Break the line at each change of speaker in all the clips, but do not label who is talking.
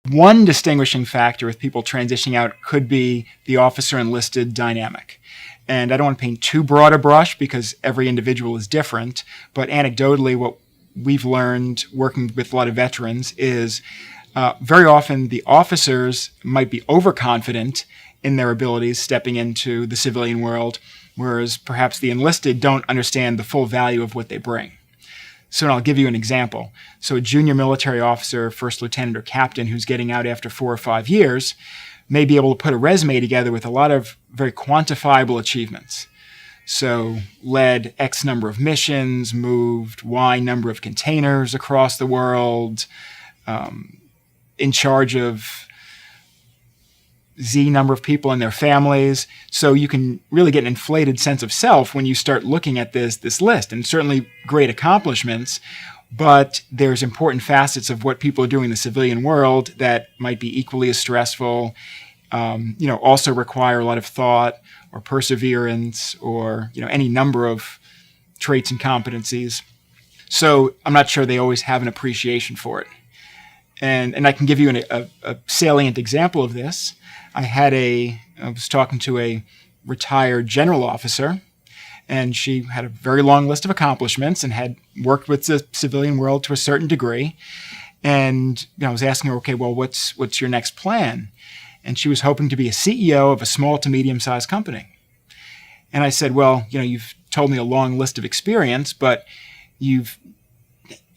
One distinguishing factor with people transitioning out could be the officer enlisted dynamic. And I don't want to paint too broad a brush because every individual is different, but anecdotally what we've learned working with a lot of veterans is very often the officers might be overconfident in their abilities stepping into the civilian world, whereas perhaps the enlisted don't understand the full value of what they bring. So I'll give you an example. So a junior military officer, first lieutenant or captain who's getting out after 4 or 5 years may be able to put a resume together with a lot of very quantifiable achievements. So led X number of missions, moved Y number of containers across the world, in charge of Z number of people and their families. So you can really get an inflated sense of self when you start looking at this list, and certainly great accomplishments, but there's important facets of what people are doing in the civilian world that might be equally as stressful, also require a lot of thought or perseverance or, any number of traits and competencies. So I'm not sure they always have an appreciation for it. And I can give you a salient example of this. I was talking to a retired general officer, and she had a very long list of accomplishments and had worked with the civilian world to a certain degree. And I was asking her, okay, well, what's your next plan? And she was hoping to be a CEO of a small to medium-sized company. And I said, well, you've told me a long list of experience, but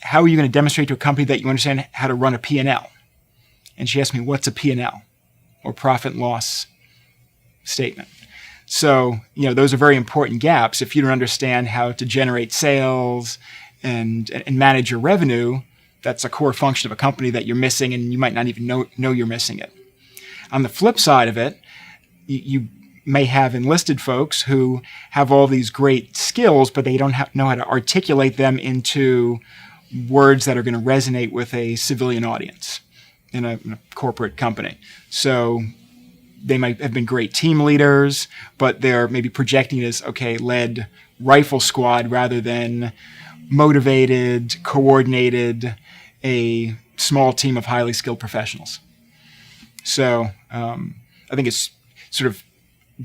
how are you going to demonstrate to a company that you understand how to run a P&L? And she asked me, what's a P&L, or profit and loss statement? So, those are very important gaps. If you don't understand how to generate sales and manage your revenue, that's a core function of a company that you're missing, and you might not even know you're missing it. On the flip side of it, you may have enlisted folks who have all these great skills, but they don't know how to articulate them into words that are going to resonate with a civilian audience in a corporate company. So they might have been great team leaders, but they're maybe projecting as, led rifle squad rather than motivated, coordinated, a small team of highly skilled professionals. So I think it's sort of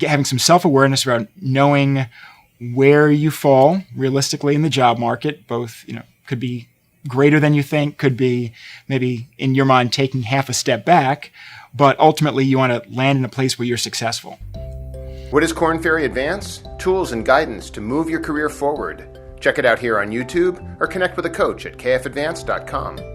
having some self-awareness around knowing where you fall realistically in the job market. Both, could be greater than you think, could be maybe in your mind taking half a step back, but ultimately you want to land in a place where you're successful.
What is Korn Ferry Advance? Tools and guidance to move your career forward. Check it out here on YouTube or connect with a coach at kfadvance.com.